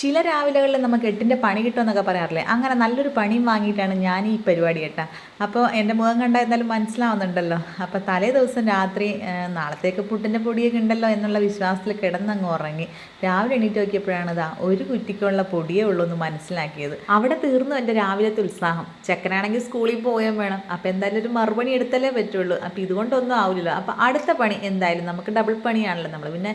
ചില രാവിലെകളിൽ നമുക്ക് 8ൻ്റെ പണി കിട്ടുമെന്നൊക്കെ പറയാറില്ലേ, അങ്ങനെ നല്ലൊരു പണിയും വാങ്ങിയിട്ടാണ് ഞാൻ ഈ പരിപാടി കേട്ടാ. അപ്പോൾ എൻ്റെ മുഖം കണ്ടാൽ എന്തായാലും മനസ്സിലാവുന്നുണ്ടല്ലോ. അപ്പോൾ തലേ ദിവസം രാത്രി നാളത്തേക്ക് പുട്ടിൻ്റെ പൊടിയൊക്കെ ഉണ്ടല്ലോ എന്നുള്ള വിശ്വാസത്തിൽ കിടന്നങ്ങ് ഉറങ്ങി. രാവിലെ എണീറ്റ് നോക്കിയപ്പോഴാണ് ഒരു കുറ്റിക്കുള്ള പൊടിയേ ഉള്ളൂ എന്ന് മനസ്സിലാക്കിയത്. അവിടെ തീർന്നു എൻ്റെ രാവിലത്തെ ഉത്സാഹം. ചെക്കനാണെങ്കിൽ സ്കൂളിൽ പോവുകയും വേണം. അപ്പോൾ എന്തായാലും ഒരു മറുപണി എടുത്തല്ലേ പറ്റുള്ളൂ. അപ്പോൾ ഇതുകൊണ്ടൊന്നും ആവില്ലല്ലോ. അപ്പോൾ അടുത്ത പണി എന്തായാലും നമുക്ക് ഡബിൾ പണിയാണല്ലോ. നമ്മൾ പിന്നെ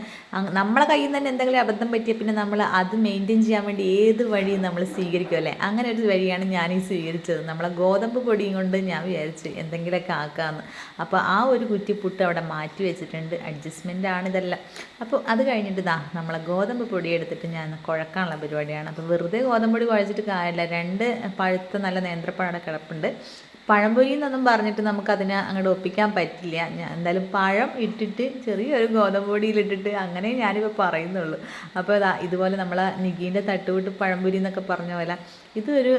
നമ്മളെ കയ്യിൽ നിന്ന് തന്നെ എന്തെങ്കിലും അബദ്ധം പറ്റിയാൽ പിന്നെ നമ്മൾ അത് മെയിൻറ്റെയിൻ ചെയ്യാൻ വേണ്ടി ഏത് വഴിയും നമ്മൾ സ്വീകരിക്കുമല്ലേ. അങ്ങനെ ഒരു വഴിയാണ് ഞാനീ സ്വീകരിച്ചത്. നമ്മളെ ഗോതമ്പ് പൊടിയും കൊണ്ട് ഞാൻ വിചാരിച്ചു എന്തെങ്കിലുമൊക്കെ ആക്കാമെന്ന്. അപ്പോൾ ആ ഒരു കുറ്റിപ്പുട്ട് അവിടെ മാറ്റി വെച്ചിട്ടുണ്ട്. അഡ്ജസ്റ്റ്മെൻ്റ് ആണ് ഇതെല്ലാം. അപ്പോൾ അത് കഴിഞ്ഞിട്ട് നമ്മളെ ഗോതമ്പ് പൊടി എടുത്തിട്ട് ഞാൻ കുഴക്കാനുള്ള പരിപാടിയാണ്. അപ്പോൾ വെറുതെ ഗോതമ്പ് പൊടി കുഴച്ചിട്ട് കാര്യമില്ല. 2 പഴുത്ത നല്ല നേന്ത്രപ്പഴം കിടപ്പുണ്ട്. പഴംപൊരി എന്നൊന്നും പറഞ്ഞിട്ട് നമുക്കതിനെ അങ്ങോട്ട് ഒപ്പിക്കാൻ പറ്റില്ല. ഞാൻ എന്തായാലും പഴം ഇട്ടിട്ട് ചെറിയൊരു ഗോതമ്പ് പൊടിയിലിട്ടിട്ട് അങ്ങനെ ഞാനിപ്പോൾ പറയുന്നുള്ളൂ. അപ്പോൾ ഇതുപോലെ നമ്മളെ നിഗീൻ്റെ തട്ടുകൂട്ട് പഴംപൊരി എന്നൊക്കെ പറഞ്ഞ പോലെ ഇതൊരു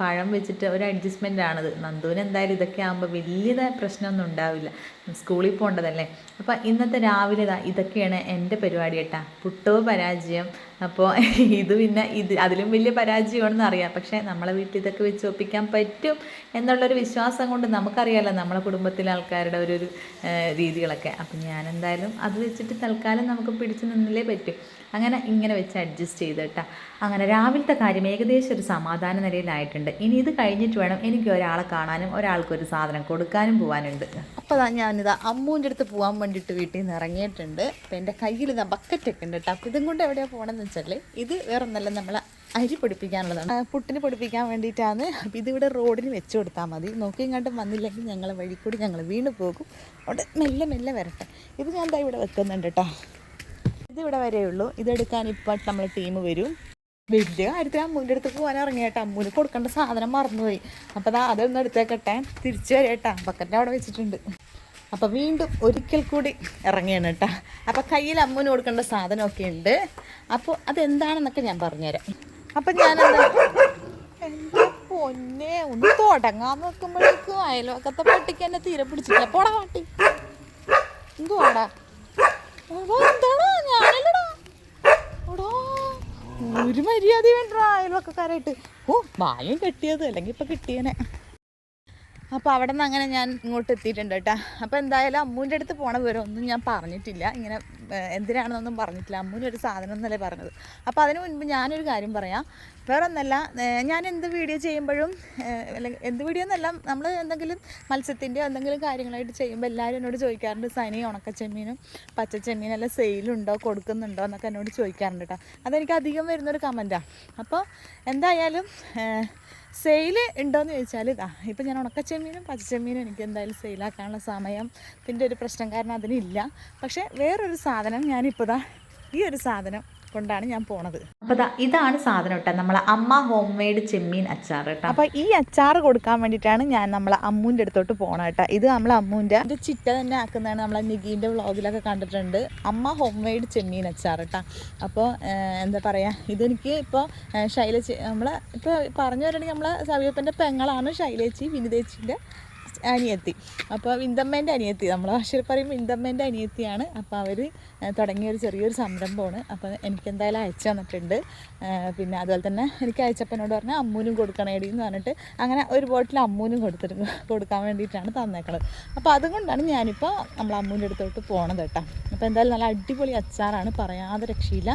പഴം വെച്ചിട്ട് ഒരു അഡ്ജസ്റ്റ്മെൻ്റ് ആണിത്. നന്ദുവിന് എന്തായാലും ഇതൊക്കെ ആകുമ്പോൾ വലിയ പ്രശ്നമൊന്നും ഉണ്ടാവില്ല, സ്കൂളിൽ പോകേണ്ടതല്ലേ. അപ്പോൾ ഇന്നത്തെ രാവിലെ ഇതൊക്കെയാണ് എൻ്റെ പരിപാടി കേട്ടാ. പുട്ടോ പരാജയം. അപ്പോൾ ഇത് പിന്നെ അതിലും വലിയ പരാജയമാണെന്ന് അറിയാം. പക്ഷേ നമ്മളെ വീട്ടിൽ ഇതൊക്കെ വെച്ച് ഒപ്പിക്കാൻ പറ്റും എന്നുള്ളൊരു വിശ്വാസം കൊണ്ട് നമുക്കറിയാമല്ലോ നമ്മളെ കുടുംബത്തിലെ ആൾക്കാരുടെ ഒരു രീതികളൊക്കെ. അപ്പം ഞാനെന്തായാലും അത് വെച്ചിട്ട് തൽക്കാലം നമുക്ക് പിടിച്ചു നിന്നില്ലേ പറ്റും. അങ്ങനെ ഇങ്ങനെ വെച്ച് അഡ്ജസ്റ്റ് ചെയ്ത് കേട്ടോ. അങ്ങനെ രാവിലത്തെ കാര്യം ഏകദേശം ഒരു സമാധാന നിലയിലായിട്ടുണ്ട്. ഇനി ഇത് കഴിഞ്ഞിട്ട് വേണം എനിക്ക് ഒരാളെ കാണാനും ഒരാൾക്കൊരു സാധനം കൊടുക്കാനും പോകാനുണ്ട്. അപ്പോൾ ഞാനിതാ അമ്മൂൻ്റെ അടുത്ത് പോകാൻ വേണ്ടിയിട്ട് വീട്ടിൽ നിന്ന് ഇറങ്ങിയിട്ടുണ്ട്. അപ്പോൾ എൻ്റെ കയ്യിൽ ബക്കറ്റൊക്കെ ഉണ്ട് കേട്ടോ. അപ്പോൾ ഇതും കൊണ്ട് എവിടെയാണ് പോകണമെന്ന് വെച്ചാൽ ഇത് വേറെ ഒന്നല്ല, നമ്മളെ അരി പൊടിപ്പിക്കാനുള്ളതാണ്. പുട്ടിന് പൊടിപ്പിക്കാൻ വേണ്ടിയിട്ടാണ്. അപ്പോൾ ഇതിവിടെ റോഡിന് വെച്ച് കൊടുത്താൽ മതി. നോക്കി ഇങ്ങോട്ടും വന്നില്ലെങ്കിൽ ഞങ്ങളെ വഴി കൂടി ഞങ്ങൾ വീണ് പോകും. അവിടെ മെല്ലെ മെല്ലെ വരട്ടെ. ഇത് ഞാൻ ഇവിടെ വെക്കുന്നുണ്ട് കേട്ടോ. ഇതിവിടെ വരെയുള്ളൂ. ഇതെടുക്കാൻ ഇപ്പോൾ നമ്മളെ ടീം വരും. വലിയ കാര്യത്തിൽ അമ്മൂൻ്റെ അടുത്ത് പോകാൻ ഇറങ്ങിയേട്ടാ. അമ്മൂന് കൊടുക്കേണ്ട സാധനം മറന്നുപോയി. അപ്പോൾ അതൊന്ന് എടുത്തേക്കട്ടെ. തിരിച്ചു വരേട്ടാ. ബക്കറ്റ് അവിടെ വെച്ചിട്ടുണ്ട്. അപ്പോൾ വീണ്ടും ഒരിക്കൽ കൂടി ഇറങ്ങിയാണ് കേട്ടോ. അപ്പോൾ കയ്യിൽ അമ്മൂന് കൊടുക്കേണ്ട സാധനമൊക്കെ ഉണ്ട്. അപ്പോൾ അതെന്താണെന്നൊക്കെ ഞാൻ പറഞ്ഞുതരാം. അപ്പം ഞാനെന്താ എൻ്റെ പൊന്നെ ഒന്ന് തുടങ്ങാൻ നോക്കുമ്പോഴേക്കും അയൽവക്കത്തെ പട്ടിക്ക് എന്നെ തീരെ പിടിച്ചിട്ടില്ല. പോടാ പട്ടി, എന്തുവാടാ എന്താണോ ഞാനല്ലടാ. ഓടാ ഒരു മര്യാദ വേണ്ട അയൽവക്കക്കാരായിട്ട്. ഭാഗ്യം കെട്ടിയത്, അല്ലെങ്കിൽ ഇപ്പം കിട്ടിയനെ. അപ്പോൾ അവിടെ നിന്ന് അങ്ങനെ ഞാൻ ഇങ്ങോട്ട് എത്തിയിട്ടുണ്ട് കേട്ടോ. അപ്പോൾ എന്തായാലും അമ്മൂൻ്റെ അടുത്ത് പോണ വിവരം ഒന്നും ഞാൻ പറഞ്ഞിട്ടില്ല. ഇങ്ങനെ എന്തിനാണെന്നൊന്നും പറഞ്ഞിട്ടില്ല. അമ്മൂന് ഒരു സാധനം എന്നല്ലേ പറഞ്ഞത്. അപ്പോൾ അതിന് മുൻപ് ഞാനൊരു കാര്യം പറയാം. വേറെ ഒന്നല്ല, ഞാൻ എന്ത് വീഡിയോ ചെയ്യുമ്പോഴും അല്ലെങ്കിൽ എന്ത് വീഡിയോ എന്നല്ല, നമ്മൾ എന്തെങ്കിലും മത്സ്യത്തിൻ്റെയോ എന്തെങ്കിലും കാര്യങ്ങളായിട്ട് ചെയ്യുമ്പോൾ എല്ലാവരും എന്നോട് ചോദിക്കാറുണ്ട്, സനി ഉണക്കച്ചെമ്മീനും പച്ചച്ചെമ്മീനും എല്ലാം സെയിലുണ്ടോ, കൊടുക്കുന്നുണ്ടോ എന്നൊക്കെ എന്നോട് ചോദിക്കാറുണ്ട് കേട്ടോ. അതെനിക്ക് അധികം വരുന്നൊരു കമൻറ്റാണ്. അപ്പോൾ എന്തായാലും സെയിൽ ഉണ്ടോയെന്ന് ചോദിച്ചാൽ ഇപ്പം ഞാൻ ഉണക്കച്ചെമ്മീനും പച്ചച്ചെമ്മീനും എനിക്ക് എന്തായാലും സെയിലാക്കാനുള്ള സമയത്തിൻ്റെ ഒരു പ്രശ്നം കാരണം അതിനില്ല. പക്ഷേ വേറൊരു സാധനം ഞാനിപ്പോൾ ഈ ഒരു സാധനം കൊണ്ടാണ് ഞാൻ പോണത്. അപ്പോൾ ഇതാണ് സാധനം കേട്ടോ, നമ്മളെ അമ്മ ഹോം മെയ്ഡ് ചെമ്മീൻ അച്ചാർ കേട്ടോ. അപ്പോൾ ഈ അച്ചാർ കൊടുക്കാൻ വേണ്ടിയിട്ടാണ് ഞാൻ നമ്മളെ അമ്മൂൻ്റെ അടുത്തോട്ട് പോകണം കേട്ടോ. ഇത് നമ്മളെ അമ്മൂൻ്റെ ചിറ്റ തന്നെ ആക്കുന്നതാണ്. നമ്മളെ നിഗീൻ്റെ വ്ളോഗിലൊക്കെ കണ്ടിട്ടുണ്ട്. അമ്മ ഹോം മെയ്ഡ് ചെമ്മീൻ അച്ചാർ കേട്ടോ. അപ്പോൾ എന്താ പറയുക, ഇതെനിക്ക് ഇപ്പോൾ നമ്മളെ ഇപ്പോൾ പറഞ്ഞു വരണമെങ്കിൽ നമ്മളെ സവിയപ്പൻ്റെ പെങ്ങളാണ് ശൈലേച്ചി, വിനിതേച്ചിൻ്റെ അനിയത്തി. അപ്പോൾ വിന്തമ്മേൻ്റെ അനിയത്തി, നമ്മളെ ഭാഷയിൽ പറയുമ്പോൾ വിന്തമ്മേൻ്റെ അനിയത്തിയാണ്. അപ്പോൾ അവർ തുടങ്ങിയൊരു ചെറിയൊരു സംരംഭമാണ്. അപ്പോൾ എനിക്കെന്തായാലും അയച്ചു തന്നിട്ടുണ്ട്. പിന്നെ അതുപോലെ തന്നെ എനിക്ക് അയച്ചപ്പനോട് പറഞ്ഞാൽ അമ്മൂനും കൊടുക്കണേടി എന്ന് പറഞ്ഞിട്ട് അങ്ങനെ ഒരു ബോട്ടിൽ അമ്മൂനും കൊടുക്കാൻ വേണ്ടിയിട്ടാണ് തന്നേക്കുന്നത്. അപ്പോൾ അതുകൊണ്ടാണ് ഞാനിപ്പോൾ നമ്മൾ അമ്മൂൻ്റെ അടുത്തോട്ട് പോകണത് കേട്ടോ. അപ്പോൾ എന്തായാലും നല്ല അടിപൊളി അച്ചാറാണ്, പറയാതെ രക്ഷയില്ല.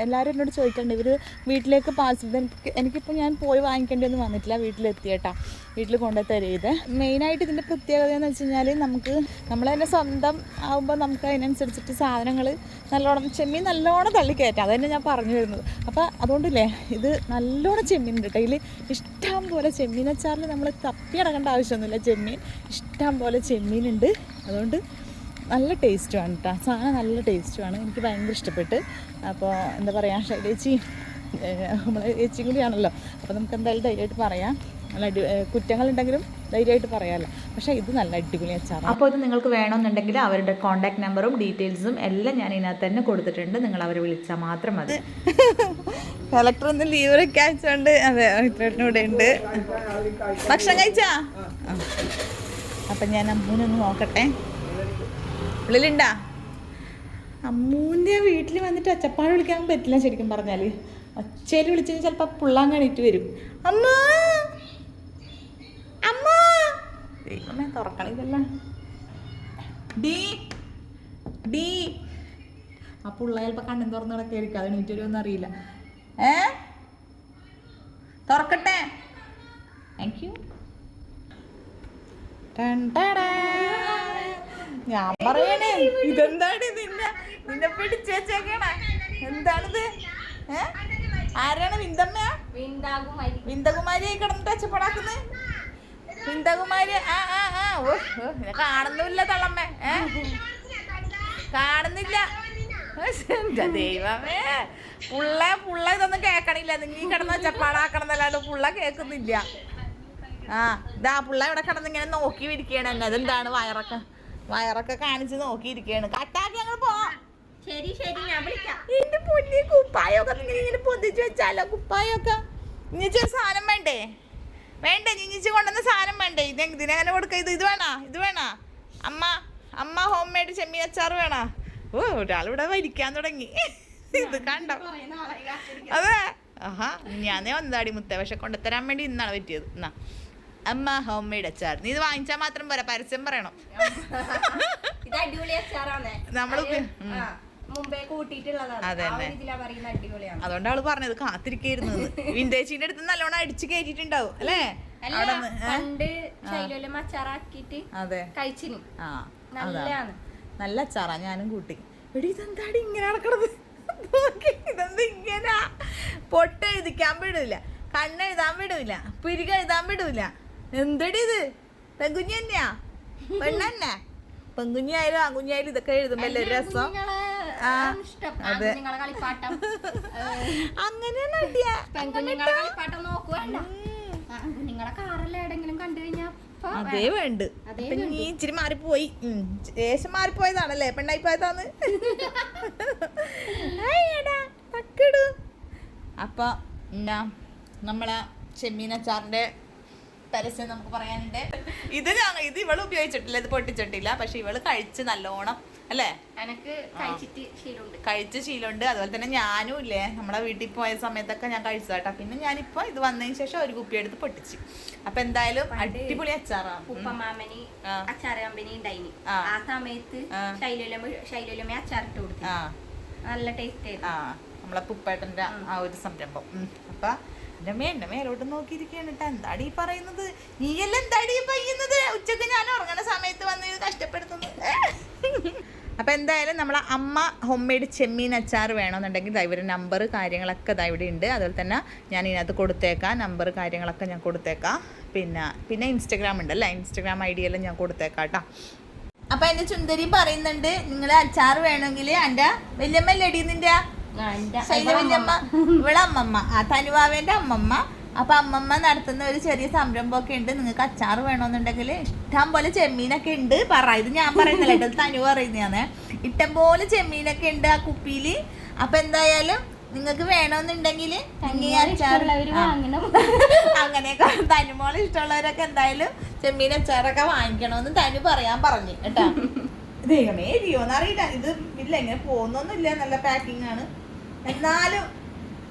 എല്ലാവരും എന്നോട് ചോദിക്കാറുണ്ട് ഇവർ വീട്ടിലേക്ക് പാഴ്സൽ. എനിക്കിപ്പോൾ ഞാൻ പോയി വാങ്ങിക്കേണ്ടിയൊന്നും വന്നിട്ടില്ല, വീട്ടിലെത്തി കേട്ടോ. വീട്ടിൽ കൊണ്ടുപോയി തരുത്. മെയിനായിട്ട് ഇതിൻ്റെ പ്രത്യേകത എന്ന് വെച്ച് കഴിഞ്ഞാൽ നമ്മൾ തന്നെ സ്വന്തം ആകുമ്പോൾ നമുക്ക് അതിനനുസരിച്ചിട്ട് സാധനങ്ങൾ നല്ലോണം ചെമ്മീൻ നല്ലോണം തള്ളിക്കയറ്റാം. അത് തന്നെ ഞാൻ പറഞ്ഞു വരുന്നത്. അപ്പോൾ അതുകൊണ്ടില്ലേ ഇത് നല്ലോണം ചെമ്മീൻ ഉണ്ട് കേട്ടോ. ഇതിൽ ഇഷ്ടം പോലെ ചെമ്മീൻ അച്ചാറിൽ നമ്മൾ തപ്പി അടക്കേണ്ട ആവശ്യമൊന്നുമില്ല. ചെമ്മീൻ ഇഷ്ടം പോലെ ചെമ്മീനുണ്ട്. അതുകൊണ്ട് നല്ല ടേസ്റ്റുമാണ് കേട്ടോ. സാധനം നല്ല ടേസ്റ്റുമാണ്, എനിക്ക് ഭയങ്കര ഇഷ്ടപ്പെട്ട്. അപ്പോൾ എന്താ പറയുക, ശൈലേച്ചി നമ്മളെ ചേച്ചിയും കൂടിയാണല്ലോ. അപ്പോൾ നമുക്ക് എന്തായാലും ധൈര്യമായിട്ട് പറയാം. നല്ല കുറ്റങ്ങളുണ്ടെങ്കിലും ധൈര്യമായിട്ട് പറയാമല്ലോ. പക്ഷേ ഇത് നല്ല അടിപൊളി അച്ചാറാണ്. അപ്പോൾ ഇത് നിങ്ങൾക്ക് വേണമെന്നുണ്ടെങ്കിൽ അവരുടെ കോൺടാക്ട് നമ്പറും ഡീറ്റെയിൽസും എല്ലാം ഞാൻ ഇതിനകത്ത് തന്നെ കൊടുത്തിട്ടുണ്ട്. നിങ്ങൾ അവരെ വിളിച്ചാൽ മാത്രം മതി. കളക്ടർ ഒന്ന് ലീവൊക്കെ അയച്ചുകൊണ്ട് അതെ ഇത്രൂടെ ഉണ്ട്. ഭക്ഷണം കഴിച്ചാ? അപ്പം ഞാൻ അമ്മൂനൊന്ന് നോക്കട്ടെ. ഉള്ളിലുണ്ടാ? അമ്മൂൻ്റെ വീട്ടിൽ വന്നിട്ട് ഒച്ചപ്പാട് വിളിക്കാൻ പറ്റില്ല ശരിക്കും പറഞ്ഞാൽ. ഒച്ചയിൽ വിളിച്ചാൽ ചിലപ്പോൾ പുള്ളാൻ കണിയിട്ട് വരും. അമ്മ അമ്മ ദൈവമേ തുറക്കണില്ല. ഡീ ഡീ ആ പുള്ള ചിലപ്പോൾ കണ്ണും തുറന്ന് കിടക്കായിരിക്കും. അത് എണീറ്റ് വരുമെന്ന് അറിയില്ല. തുറക്കട്ടെ. Thank you. ഞാൻ പറയണേ ഇതെന്താണ് നിന്നെ പിടിച്ചേച്ചേക്കണ എന്താണിത്? ആരാണ്? വിന്തമ്മയാ? വിന്തകുമാരി കിടന്നിട്ട് ഒച്ചപ്പാടാക്കുന്നത്? വിന്തകുമാരി കാണുന്നില്ല തള്ളമ്മേ, കാണുന്നില്ല. ദൈവമേ പുള്ള ഇതൊന്നും കേക്കണില്ല. നീ കിടന്ന് ഒച്ചപ്പാടാക്കണമെന്നല്ലാണ്ട് പുള്ള കേൾക്കുന്നില്ല. ഇതാ പുള്ള ഇവിടെ കിടന്ന് ഇങ്ങനെ നോക്കി ഇരിക്കുകയാണ് എന്നെ. അതെന്താണ് വയറൊക്കെ കാണിച്ച് നോക്കിയിരിക്കുകയാണ്. കട്ടാക്കി ഞങ്ങൾ പോവാം. ശരി ശരി, ഞാൻ വിളിക്കാം. എന്റെ പൊന്നി കുപ്പായൊക്കെ ഇങ്ങനെ പൊന്തിച്ച് വെച്ചാലോ? കുപ്പായൊക്കെ ഇഞ്ഞിച്ച് സാധനം വേണ്ടേ? ഇഞ്ഞിച്ച് കൊണ്ടുവന്ന സാധനം വേണ്ടേ? ഇതിനെങ്ങനെ കൊടുക്ക? ഇത് വേണോ? അമ്മ ഹോം മെയ്ഡ് ചെമ്മീൻ അച്ചാർ വേണോ? ഒരാളിവിടെ വരിക്കാൻ തുടങ്ങി. ഇത് കണ്ടോ? അതെ. ഞാനേ ഒന്നാടി മുത്തേ, പക്ഷെ കൊണ്ടുത്തരാൻ വേണ്ടി ഇന്നാണ് പറ്റിയത്. എന്നാ അമ്മ ഹോം മെയ്ഡ് അച്ചാർ. നീ ഇത് വാങ്ങിച്ചാൽ മാത്രം പോരാ, പരസ്യം പറയണം. നമ്മള് അതുകൊണ്ട് അവള് പറഞ്ഞത് കാത്തിരിക്കായിരുന്നു. വിന്റേജിന്റെ അടുത്ത് നല്ലോണം അടിച്ചു കയറ്റിട്ടുണ്ടാവും അല്ലേ? അതെ, നല്ല അച്ചാറാ. ഞാനും കൂട്ടി. എടി ഇതെന്താടി ഇങ്ങനെ നടക്കണത്? ഇതെന്താ ഇങ്ങനെ? പൊട്ട് എഴുതിക്കാൻ വിടൂല, കണ്ണെഴുതാൻ വിടൂല, പിരിക എഴുതാൻ വിടൂല. എന്തടി ഇത്? പെൺകുഞ്ഞി തന്നെയാ? പെണ്ണെന്നെ? പെൺകുഞ്ഞായാലും ആൺകുഞ്ഞായാലും ഇതൊക്കെ എഴുതുമ്പോ അല്ലേ രസം? അതെ, അങ്ങനെയാണ്. അതേ വേണ്ട. നീ ഇച്ചിരി മാറിപ്പോയി, ശേഷം മാറിപ്പോയതാണല്ലേ? പെണ്ണായി പോയതാന്ന്. അപ്പൊ നമ്മളെ ചെമ്മീൻ അച്ചാറിന്റെ പരസ്യം നമുക്ക് പറയാനുണ്ട്. ഇത് ഇവള് ഉപയോഗിച്ചിട്ടില്ല, ഇത് പൊട്ടിച്ചിട്ടില്ല. പക്ഷെ ഇവള് കഴിച്ച് നല്ലോണം അല്ലേ? കഴിച്ച് ശീലമുണ്ട്. അതുപോലെ തന്നെ ഞാനും ഇല്ലേ, നമ്മളെ വീട്ടിൽ പോയ സമയത്തൊക്കെ ഞാൻ കഴിച്ചതാട്ടാ. പിന്നെ ഞാനിപ്പോ ഇത് വന്നതിന് ശേഷം ഒരു കുപ്പി എടുത്ത് പൊട്ടിച്ച്. അപ്പൊ എന്തായാലും അടിപൊളി അച്ചാറാണ്. ഉപ്പമാമനി അച്ചാർ കമ്പനി ഉണ്ടായിനി. ആ സമയത്ത് ശൈലോലമ്മ അച്ചാറിട്ട് കൊടുത്തു. നല്ല ടേസ്റ്റ് ആയിരുന്നു നമ്മളെ പുപ്പേട്ടന്റെ ആ ഒരു സംരംഭം. അപ്പൊ എന്റെ മേലോട്ട് നോക്കിയിരിക്കുകയാണ് കേട്ടോ. എന്താടി പറയുന്നത്? നീയെല്ലാം എന്താടി പറയുന്നത്? ഉച്ചക്ക് ഞാൻ ഉറങ്ങണ സമയത്ത് വന്ന് കഷ്ടപ്പെടുത്തുന്നത്. അപ്പൊ എന്തായാലും നമ്മളെ അമ്മ ഹോം മെയ്ഡ് ചെമ്മീൻ അച്ചാർ വേണമെന്നുണ്ടെങ്കിൽ ഇവരുടെ നമ്പർ കാര്യങ്ങളൊക്കെ ഇതാ ഇവിടെ ഉണ്ട്. അതുപോലെ തന്നെ ഞാൻ ഇതിനകത്ത് കൊടുത്തേക്കാം. നമ്പർ കാര്യങ്ങളൊക്കെ ഞാൻ കൊടുത്തേക്കാം. പിന്നെ ഇൻസ്റ്റഗ്രാം ഉണ്ടല്ലേ, ഇൻസ്റ്റഗ്രാം ID എല്ലാം ഞാൻ കൊടുത്തേക്കാം കേട്ടോ. അപ്പൊ എന്റെ ചുന്ദരി പറയുന്നുണ്ട്, നിങ്ങൾ അച്ചാർ വേണമെങ്കിൽ എൻ്റെ വല്യമ്മല്ലടി, നിന്റെ ശൈലവല്യമ്മ, ഇവിടെ അമ്മമ്മ, തനുവാവേന്റെ അമ്മമ്മ. അപ്പൊ അമ്മമ്മ നടത്തുന്ന ഒരു ചെറിയ സംരംഭമൊക്കെ ഉണ്ട്. നിങ്ങൾക്ക് അച്ചാർ വേണമെന്നുണ്ടെങ്കിൽ ഇഷ്ടം പോലെ ചെമ്മീനൊക്കെ ഉണ്ട്. ഇത് ഞാൻ പറയുന്നില്ല കേട്ടോ, തനു പറയുന്നതാണ്. ഇഷ്ടം പോലെ ചെമ്മീനൊക്കെ ഉണ്ട് ആ കുപ്പിയില്. അപ്പൊ എന്തായാലും നിങ്ങൾക്ക് വേണമെന്നുണ്ടെങ്കിൽ അങ്ങനെയൊക്കെ തനുമോള് ഇഷ്ടമുള്ളവരൊക്കെ എന്തായാലും ചെമ്മീൻ അച്ചാറൊക്കെ വാങ്ങിക്കണമെന്ന് തനു പറയാൻ പറഞ്ഞു കേട്ടോ. ദൈവമേ എരിയോന്നറിയില്ല. ഇത് ഇല്ല, ഇങ്ങനെ പോകുന്നൊന്നുമില്ല. നല്ല പാക്കിംഗ് ആണ്. എന്നാലും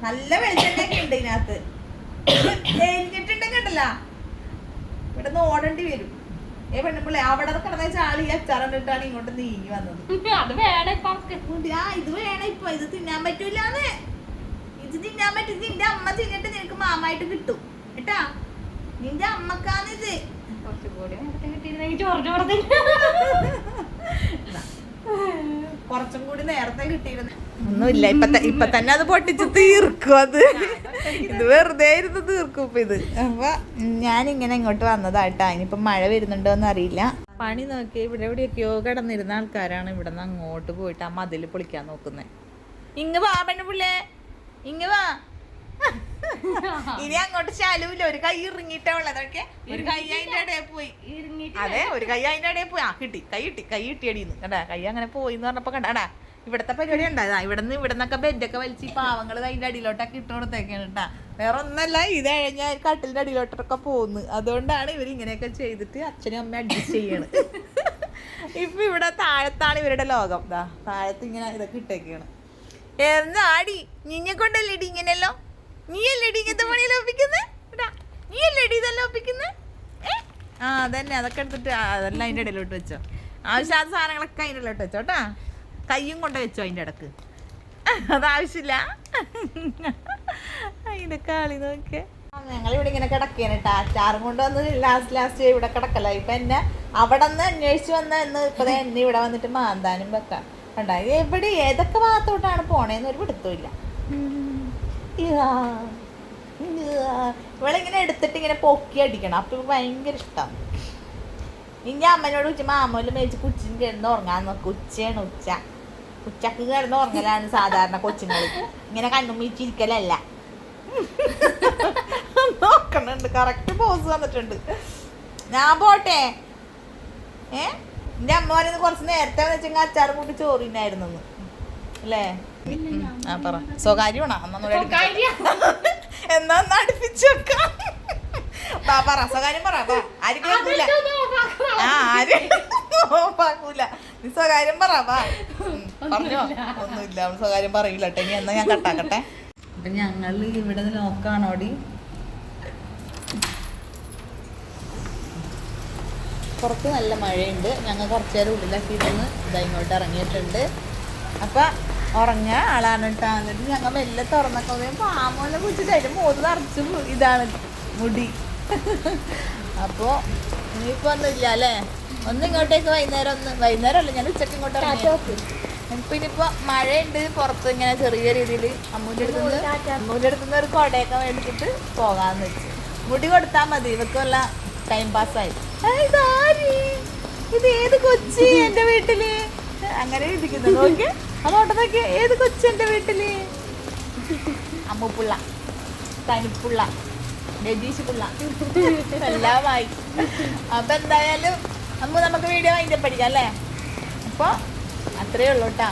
നല്ല വെളിച്ചെണ്ണയൊക്കെ ഉണ്ട് ഇതിനകത്ത്. എരിഞ്ഞിട്ടുണ്ടെങ്കിൽ കേട്ടല്ല ഇവിടെ നിന്ന് ഓടേണ്ടി വരും. പെണ്ണുപിള്ളേ അവിടെ കിടന്ന ചാളി അച്ചാറിട്ടാണ് ഇങ്ങോട്ട് നീങ്ങി വന്നത്. ഇത് വേണം ഇപ്പൊ. ഇത് തിന്നാൻ പറ്റൂലെന്ന്. ഇത് തിന്നാൻ പറ്റും. നിന്റെ അമ്മ തിന്നിട്ട് നിനക്ക് മാമായിട്ട് കിട്ടും കേട്ടാ. നിന്റെ അമ്മക്കാണിത്. കുറച്ചും കൂടി നേരത്തെ കിട്ടിയിരുന്നു. ഒന്നുമില്ല, ഇപ്പൊ തന്നെ അത് പൊട്ടിച്ച് തീർക്കും. അത് ഇത് വെറുതെ ഇരുന്ന് തീർക്കും ഇപ്പൊ ഇത്. അപ്പൊ ഞാനിങ്ങനെ ഇങ്ങോട്ട് വന്നതാട്ടാ. ഇനിയിപ്പൊ മഴ വരുന്നുണ്ടോന്ന് അറിയില്ല. പണി നോക്കി ഇവിടെ എവിടെയൊക്കെയോ കിടന്നിരുന്ന ആൾക്കാരാണ് ഇവിടെ നിന്ന് അങ്ങോട്ട് പോയിട്ട് ആ മതില് പൊളിക്കാൻ നോക്കുന്നത്. ഇങ്ങ് വാ പെണ്ണുപിള്ളേ, ഇങ്ങ് വാ. ഇനി അങ്ങോട്ട് ശാലുവില്ല. ഒരു കൈ ഇറങ്ങിയിട്ടാ ഉള്ളതൊക്കെ. ഒരു കൈ അതിന്റെ ഇടയിൽ പോയി. അതെ, ഒരു കൈ അതിന്റെ ഇടയിൽ പോയി. കിട്ടി, കൈ കിട്ടിയടിന്ന് കണ്ടാ. കൈ അങ്ങനെ പോയി എന്ന് പറഞ്ഞപ്പോ കണ്ടാടാ. ഇവിടത്തെ പരിപാടി ഉണ്ടായതാ. ഇവിടുന്നൊക്കെ ബെഡൊക്കെ വലിച്ച് ഈ പാവങ്ങൾ അതിന്റെ അടിയിലോട്ടൊക്കെ ഇട്ട് കൊടുത്തേക്കാണ് കേട്ടാ. വേറെ ഒന്നല്ല, ഇത് കഴിഞ്ഞാൽ കട്ടിലിന്റെ അടിയിലോട്ടൊക്കെ പോകുന്നു. അതുകൊണ്ടാണ് ഇവരിങ്ങനെയൊക്കെ ചെയ്തിട്ട് അച്ഛനും അമ്മയും അഡ്ജസ്റ്റ് ചെയ്യണ്. ഇപ്പൊ ഇവിടെ താഴത്താണ് ഇവരുടെ ലോകം. ദാ താഴത്ത് ഇങ്ങനെ ഇതൊക്കെ ഇട്ടേക്കാണ്. എന്നാടി നിന്നെ കൊണ്ടല്ലേ ഇടി ഇങ്ങനെയല്ലോ? നീയല്ലേടി ഇങ്ങനത്തെ പണിയെല്ലാം ഒപ്പിക്കുന്നേ? നീയല്ലേടി ഇതെല്ലാം ഒപ്പിക്കുന്നേ? ആ അതന്നെ, അതൊക്കെ എടുത്തിട്ട് അതെല്ലാം അതിൻ്റെ ഇടയിലോട്ട് വെച്ചോ. ആവശ്യമില്ലാത്ത സാധനങ്ങളൊക്കെ അതിൻ്റെ ഇടയിലോട്ട് വെച്ചോ കേട്ടാ. കയ്യും കൊണ്ട് വെച്ചോ അതിൻ്റെ ഇടക്ക്. അതാവശ്യമില്ല. അതിൻ്റെ കളി നോക്കിയേ. ഞങ്ങളിവിടെ ഇങ്ങനെ കിടക്കുകയാണ് കേട്ടോ. അച്ചാറും കൊണ്ട് വന്ന് ലാസ്റ്റ് ഇവിടെ കിടക്കല. ഇപ്പൊ എന്നെ അവിടെ നിന്ന് അന്വേഷിച്ച് വന്ന എന്ന് ഇപ്പൊ എന്നെ ഇവിടെ വന്നിട്ട് മാന്താനും വെക്കാം ഉണ്ടായി. എവിടെ ഏതൊക്കെ ഭാഗത്തോട്ടാണ് പോണേന്ന് ഒരു പിടുത്തമില്ല. ഇവളിങ്ങനെ എടുത്തിട്ട് ഇങ്ങനെ പൊക്കി അടിക്കണം. അപ്പൊ ഭയങ്കര ഇഷ്ടം. ഇനി അമ്മനോട് ഉച്ച മാമൂല് മേടിച്ച് കുച്ചിന് കിടന്ന് ഉറങ്ങാൻ നോക്കും. ഉച്ചയാണ് ഉച്ചക്ക് കിടന്ന് ഉറങ്ങലാണ് സാധാരണ കൊച്ചുങ്ങൾ. ഇങ്ങനെ കണ്ണും വീച്ചിരിക്കലല്ല. നോക്കണുണ്ട്, കറക്റ്റ് പോസ് വന്നിട്ടുണ്ട്. ഞാൻ പോട്ടെ. എന്റെ അമ്മ പറയുന്നത് കുറച്ച് നേരത്തെ വെച്ചെങ്കിൽ അച്ചാറ് കൂട്ടി ചോറിനായിരുന്നു അല്ലേ? ആ പറ. സ്വകാര്യമാണോ? എന്നാ അടുപ്പിച്ച് വെക്കാം. പറ സ്വകാര്യം പറ. ആരും കേൾക്കൂല. ആ ആരും നോക്കൂല. നീ സ്വകാര്യം പറ. പറഞ്ഞോ? ഒന്നുമില്ല, അവൾ സ്വകാര്യം പറയില്ല കേട്ടെ. ഇനി എന്നാ ഞാൻ കട്ടാക്കട്ടെ. അപ്പൊ ഞങ്ങൾ ഇവിടെ നോക്കാണോടി. പുറത്ത് നല്ല മഴയുണ്ട്. ഞങ്ങൾ കുറച്ച് നേരം ഉള്ളിലാക്കി ഇരുന്ന് ഇതാ ഇങ്ങോട്ട് ഇറങ്ങിയിട്ടുണ്ട്. അപ്പൊ ഉറങ്ങ ആളാണ് കേട്ടോ. എന്നിട്ട് ഞങ്ങൾ മെല്ലെ തുറന്നൊക്കെ പാമോനെ കുറിച്ചിട്ട് അതിന്റെ മൂന്ന് നിറച്ച് ഇതാണ് മുടി. അപ്പോ ഇനിയിപ്പോ ഒന്നുമില്ല അല്ലേ? ഒന്ന് ഇങ്ങോട്ടേക്ക് വൈകുന്നേരം അല്ല, ഞാൻ ഉച്ചക്ക് ഇങ്ങോട്ട് ഇറങ്ങി. ഇനിയിപ്പോ മഴയുണ്ട് പുറത്ത്. ഇങ്ങനെ ചെറിയ രീതിയിൽ അമ്മൂൻ്റെ അടുത്തുനിന്ന് ഒരു കൊടയൊക്കെ മേടിച്ചിട്ട് പോകാന്ന് വെച്ചു. മുടി കൊടുത്താൽ മതി, ഇവർക്ക് വല്ല ടൈം പാസ്സായി. ഇത് ഏത് കൊച്ചി എന്റെ വീട്ടില് അങ്ങനെ ഇരിക്കുന്നു. നോക്കി അതോട്ട് നോക്കി, ഏത് കൊച്ചി എന്റെ വീട്ടില്? അമ്മുപ്പുള്ള, തനിപ്പുള്ള, രജീഷ് പിള്ള എല്ലാമായി. അപ്പൊ എന്തായാലും അമ്മ നമുക്ക് വീഡിയോ അതിന്റെ പഠിക്കാം അല്ലേ? അപ്പൊ അത്രേ ഉള്ളൂ കേട്ടാ.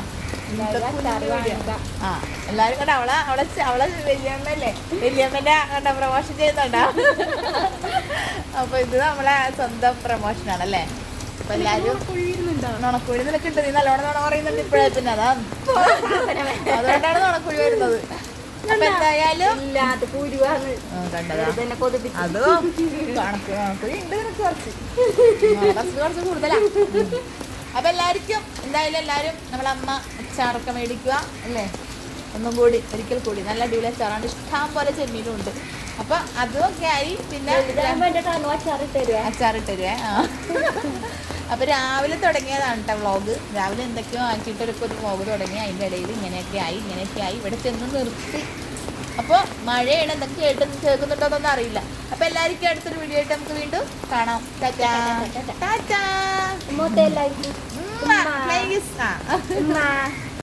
ആ എല്ലാരും കണ്ട അവളെ വലിയമ്മല്ലേ, വലിയമ്മന്റെ കണ്ട പ്രമോഷൻ ചെയ്യുന്നുണ്ടാ. അപ്പൊ ഇത് നമ്മളെ സ്വന്തം പ്രമോഷനാണല്ലേ. അപ്പൊ എല്ലാരും നുണക്കുഴി നിനക്കുണ്ട്. നീ നല്ലോണം നുണ പറയുന്നുണ്ട് ഇപ്പഴേ. പിന്നെ അതാ അതുകൊണ്ടാണ് നുണക്കുഴി വരുന്നത്. അപ്പൊ എന്തായാലും അത് കണക്കുഴി ഉണ്ട് നിനക്ക് കുറച്ച് കൂടുതലാ. അപ്പൊ എല്ലാവർക്കും എന്തായാലും എല്ലാവരും നമ്മളമ്മ അച്ചാറൊക്കെ മേടിക്കുക അല്ലേ? ഒന്നും കൂടി ഒരിക്കൽ കൂടി നല്ല അടിപൊളി അച്ചാറാണ്. ഇഷ്ടം പോലെ ചെമ്മീനും ഉണ്ട്. അപ്പൊ അതുമൊക്കെ ആയി. പിന്നെ അച്ചാറിട്ട് തരുവേ. അപ്പൊ രാവിലെ തുടങ്ങിയതാണ് കേട്ടോ വ്ളോഗ്. രാവിലെ എന്തൊക്കെയോ ആക്കിയിട്ടൊക്കെ ഒരു വ്ളോഗ് തുടങ്ങി. അതിൻ്റെ ഇടയിൽ ഇങ്ങനെയൊക്കെ ആയി ഇവിടെ ചെന്ന് നിർത്തി. അപ്പോൾ മഴയാണ്. എന്തൊക്കെ കേൾക്കുന്നുണ്ടോന്നൊന്നും അറിയില്ല. അപ്പൊ എല്ലാവർക്കും അടുത്തൊരു വീഡിയോ ആയിട്ട് നമുക്ക് വീണ്ടും കാണാം. ടാറ്റാ.